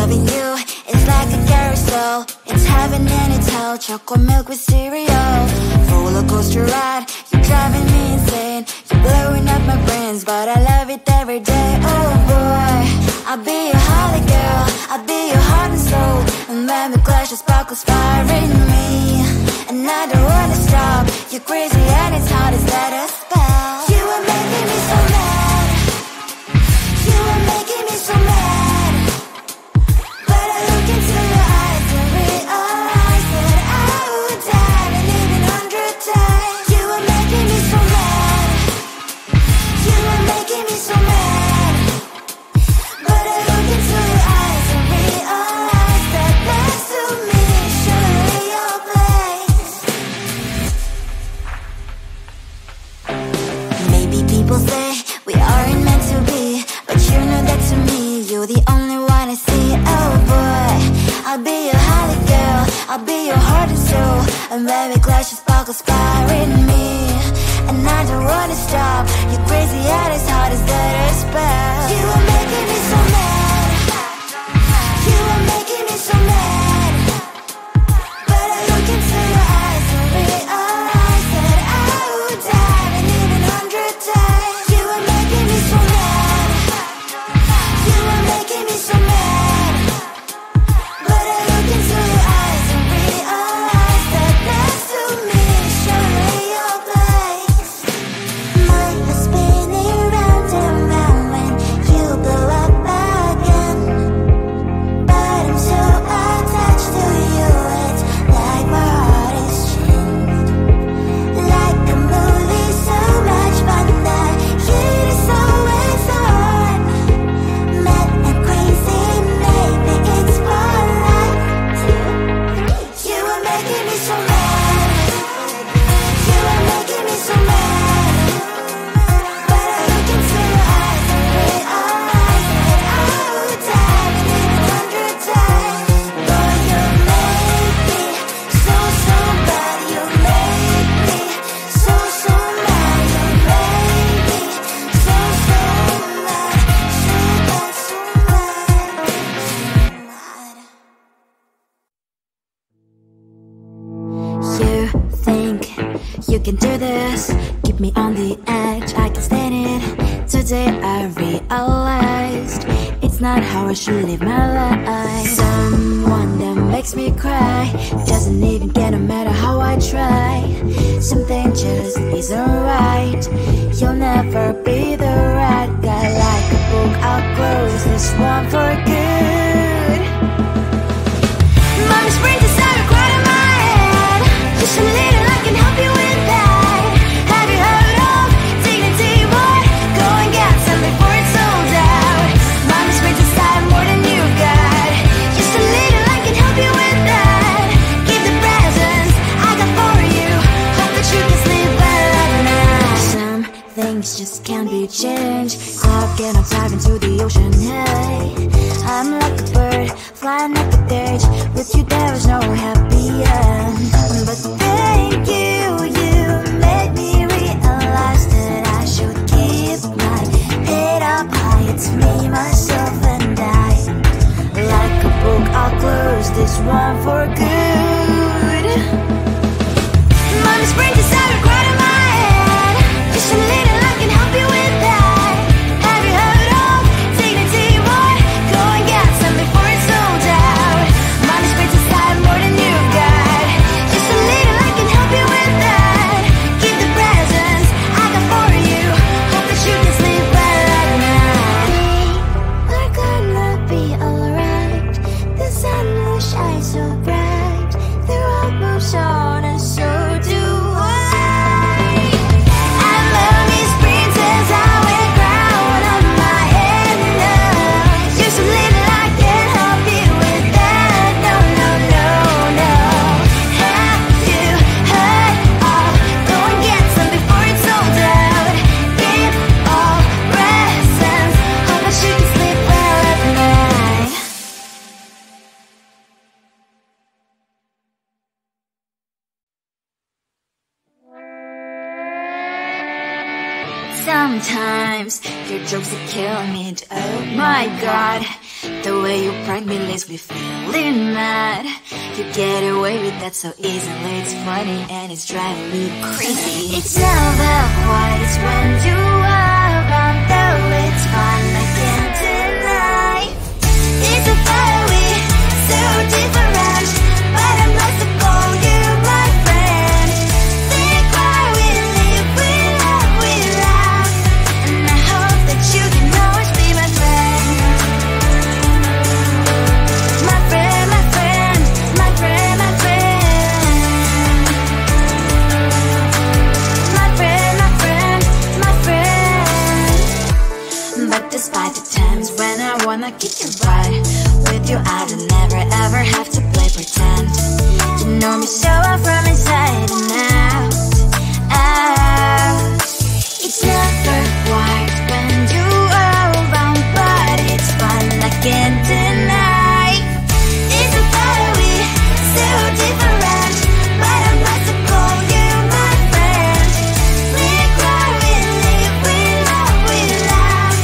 Loving you is like a carousel. It's heaven and it's hell. Chocolate milk with cereal. Roller coaster ride, you're driving me insane. You're blowing up my brains, but I love it every day. Oh boy, I'll be your holly girl, I'll be your heart and soul. And when we clash, the sparkles fire in me. And I don't wanna stop. You're crazy and it's hard as that a spell. You are making me so mad. You are making me so mad. But I look into your eyes and realize that I would die and even 100 times. You are making me so mad. You are making me so mad. But I look into your eyes and realize that next to me is surely your place. Maybe people say we aren't meant to be, but you know that to me, you're the only one I see. Oh boy, I'll be your holly girl, I'll be your heart and soul. And when we clash, the sparkles fire in me. And I don't wanna stop. You're crazy and as hard as that a spell. You are making me so mad. You are making me so mad. But I look into your eyes and realize that I would die and even 100 times. You are making me so mad. You are making me so mad. But I look into your eyes and realize that next to me is surely your place. Mind was spinning round and round when you blow up again. But I'm so attached to you, it's like my heart is chained. Like a movie, so much fun that heat is always on. Mad and crazy, maybe it's for life. You are making me so mad. You are making me so mad. But I look into your eyes and realize that I would die and even 100 times. Boy, you make me so, so bad. You make me so, so mad. You make me so, so mad. So bad, so mad. You think you can do this, keep me on the edge, I can stand it. Today I realized it's not how I should live my life. Someone that makes me cry doesn't even get no matter how I try. Something just isn't right. You'll never be the right guy. Like a book, I'll close this one for good. Mommy's brains inside a quite in my head. Just a little, I can help you with that. Have you heard of dignity, boy? Go and get some before it's sold out. Mommy's brains inside more than you got. Just a little, I can help you with that. Give the presents I got for you. Hope that you can sleep well at night. Some things just can't be changed. Clock and I'm diving to the ocean, hey. I'm like a bird, flying like a cage. With you there is no happy end. But thank you, you made me realize that I should keep my head up high. It's me, myself and I. Like a book, I'll close this one for good. Mommy's brains inside are quite in my head. Just a little, I can help you with that. Have you heard of dignity, boy? Go and get some before it's sold out. Mommy's brains inside more than you got. Just a little, I can help you with Sometimes your jokes are killing me. Oh my god, the way you prank me leaves me feeling mad. You get away with that so easily. It's funny and it's driving me crazy. It's never quite when you are around, though it's fun, I can't deny. It's a fire we so different, but I'm lost to call you my friend. Think why we live, we love, we laugh, and I hope that you can always be my friend. My friend, my friend, my friend, my friend. My friend, my friend, my friend. But despite the times when I wanna kick your butt, with you I don't never ever have to play pretend. You know me so well from inside and out, out. It's never white when you are around, but it's fun, I can't deny. It's a fire we so different, but I'm not to call you my friend. We cry, we live, we love, we laugh,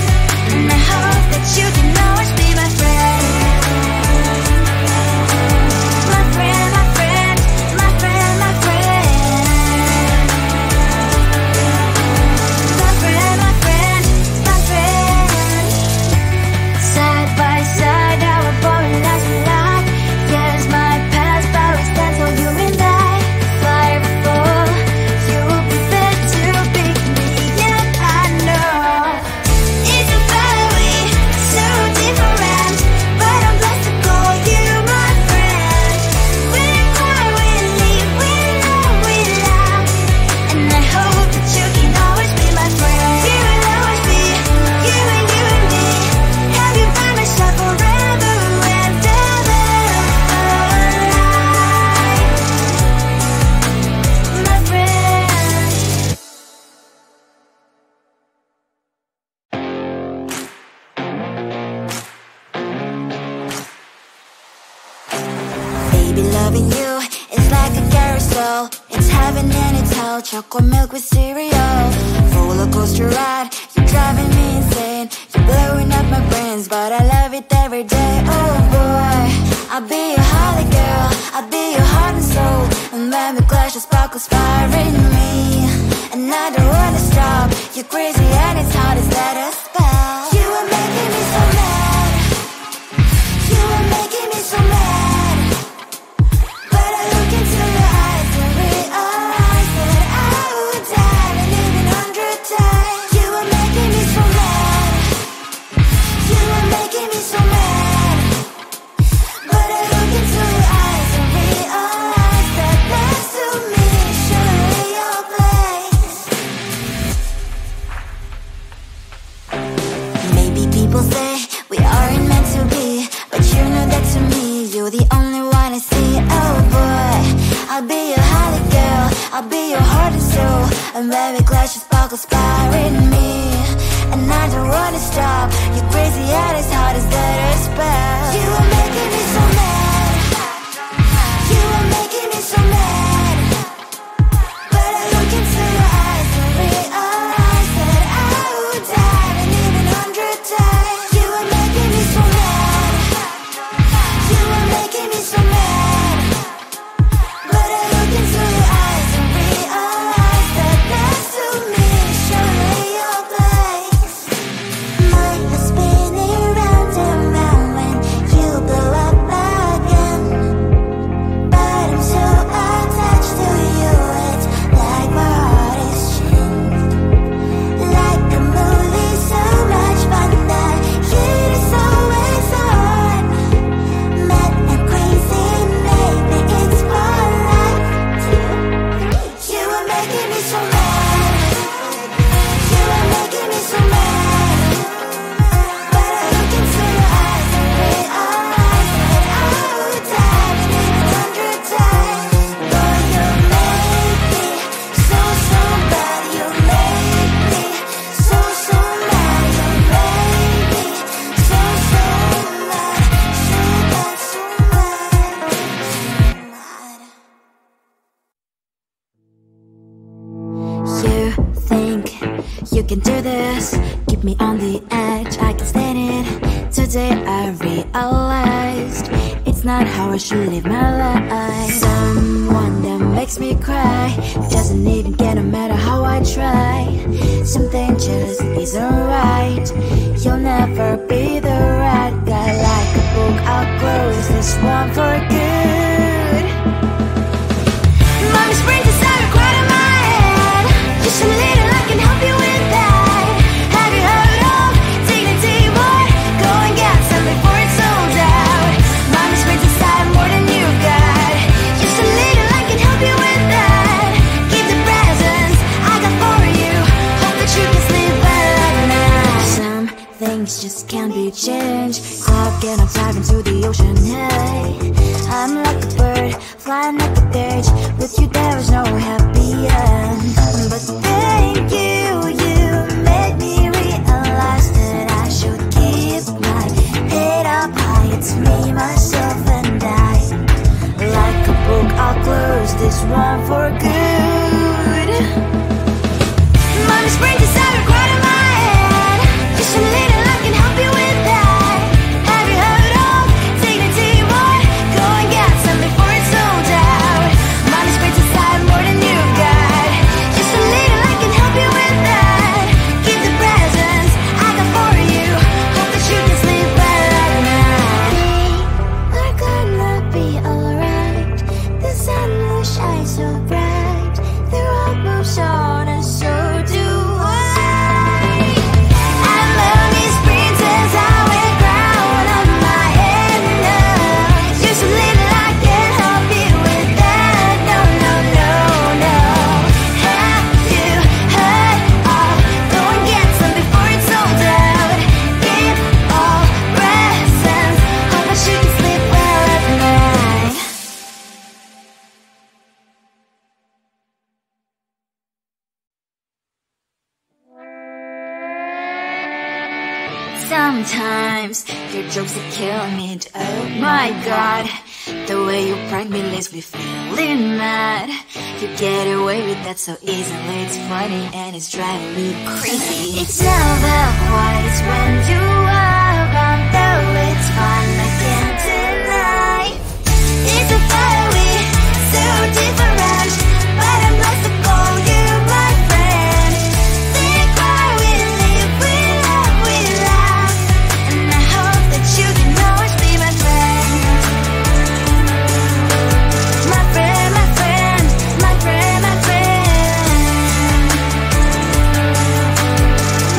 and I hope that you can always be my friend. My friend, my friend, my friend, my friend. My friend, my friend, my friend. Side by side, our boring lives we live. Yes, my past, but we stand for you and I. Fire before you will be there to pick me up, I know. It's a fire we so different, but I'm blessed to call you my friend. We cry, we live, we love, we laugh, and I hope that you can always be my friend. You will always be you and me. Have you by my side forever and ever. My friend. Baby, loving you is like a carousel. It's heaven and it's hell. Chocolate milk with cereal. Roller coaster ride. You're driving me insane. You're blowing up my brains, but I love it every day. Oh boy, I'll be your holly girl. I'll be your heart and soul. And when we clash, the sparkles fire in me, and I don't wanna stop. You're crazy and it's hard as let a spell. You are making me so mad. You are making me so mad. But I look into your eyes and realize that I would die and even 100 times. You are making me so mad. You are making me so mad. But I look into your eyes and realize that next to me is surely your place. Maybe people say we aren't meant to be, but you know that to me you're the only one I see. Oh boy, I'll be your holly girl. I'll be your heart and soul. And when we clash, the sparkles fire in me, and I don't wanna stop. You're crazy and as hard as that a spell. You are making me so mad. You are making me so mad. But I look into your eyes and realize that I would die and even 100 times. You are making me so mad. You are making me so mad. But I look into your eyes and realize that next to me is surely your place. Mind was spinning round and round when you You can do this, keep me on the edge, I can stand it. Today I realized it's not how I should live my life. Someone that makes me cry doesn't even get no matter how I try. Something just isn't right. You'll never be the right guy. Like a book, I'll close this one for good. Mommy's brain decided right in my head. Just a little, I can help you with that. Have you heard of dignity, boy? Go and get some before it's sold out. Mommy's brain decided more than you got. Just a little, I can help you with that. Keep the presents I got for you. Hope that you can sleep well at night. Some things just can't be changed. Clock and I'm diving to the ocean, hey. I'm like a bird, flying like a cage. With you there was no happy end. But thank you, you made me realize that I should keep my head up high. It's me, myself and I. Like a book, I'll close this one for good. Mommy's brain decided right in my head. Just a little, I can help you with that. Have you heard of dignity, boy? Go and get some before it's sold out. Mommy's brain decided more than you got. Just a little, I can help you with that. Keep the presents I got for you. Hope that you can sleep well at night. We're gonna be alright. The sun will shine so bright. The road moves on and so do I. I'm Mommy's princess, I wear crown on my head now. Just a little, I can help you with that. No, no, no, no. Have you heard of? Go and get some before it's sold out. Give all presents. Hope that you can sleep well at night. Sometimes your jokes are killing me. Oh my god, the way you prank me leaves me feeling mad. You get away with that so easily. It's funny and it's driving me crazy. It's never quite when you are around, though it's fun, I can't deny. It's a fire we so different, but I'm blessed to call you my friend. We cry, we live, we love, we laugh, and I hope that you can always be my friend. My friend, my friend, my friend, my friend.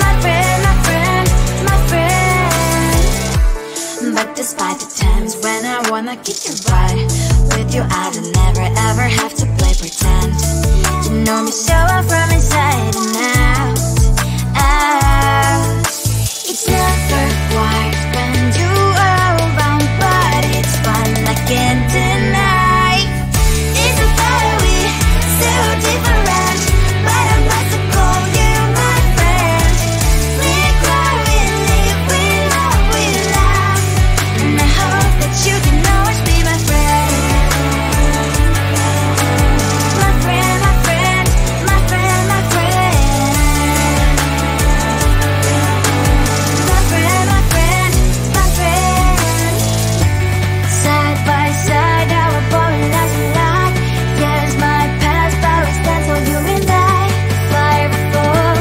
My friend, my friend, my friend. But despite the times when I wanna kick your butt, with you I don't never ever have to play pretend. You know me so well from inside and out, out. It's never quite when you are around, but it's fun, I can't deny. It's a fire we so different, but I'm blessed to call you my friend. We cry, we live, we love, we laugh, and I hope that you can always be my friend. My friend, my friend, my friend, my friend. My friend, my friend, my friend. Side by side, our body lies a lot. Yes, my past, but we stand so you and I. Fly before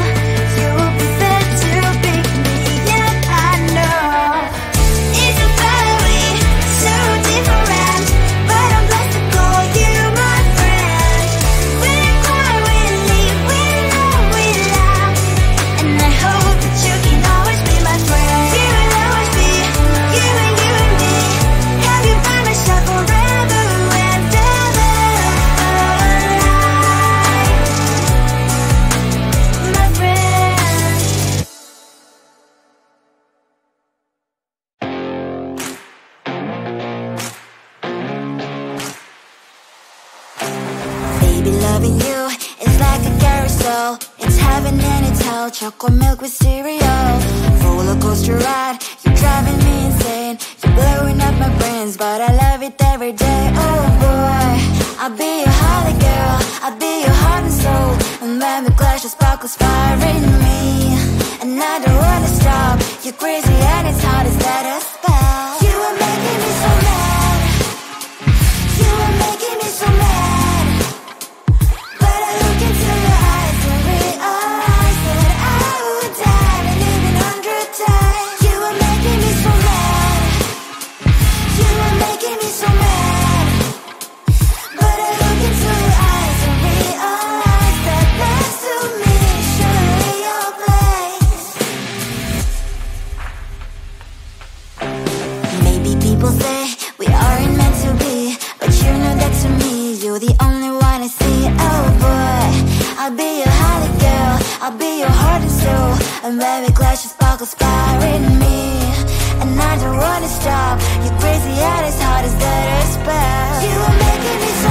you will be there to pick me up, I know. It's a very so different, but I'm blessed to call you my friend. We cry, we live, we love, we laugh, and I hope that you can always be my friend. You will always be you and me. Have you by my side forever and ever. My friend. Baby, loving you is like a carousel. It's heaven and it's hell. Chocolate milk with cereal. Roller coaster ride. You're driving me insane. You're blowing up my brains, but I love it every day. Oh boy, I'll be your holly girl. I'll be your heart and soul. And when we clash, the sparkles fire in me. and I don't wanna stop. You're crazy and it's hard as that a spell. You are making me so mad. You are making me so mad. But I look into your eyes and realize that I would die and even 100 times. You are making me so mad. You are making me so mad. But I look into your eyes and realize that next to me is surely your place. Maybe people say we aren't meant to be, but you know that to me you're the only one I see. Oh boy, I'll be your holly girl, I'll be your heart and soul, and baby glass your sparkles firing me. And I don't wanna stop. You're crazy and as hard as that a spell. You are making me so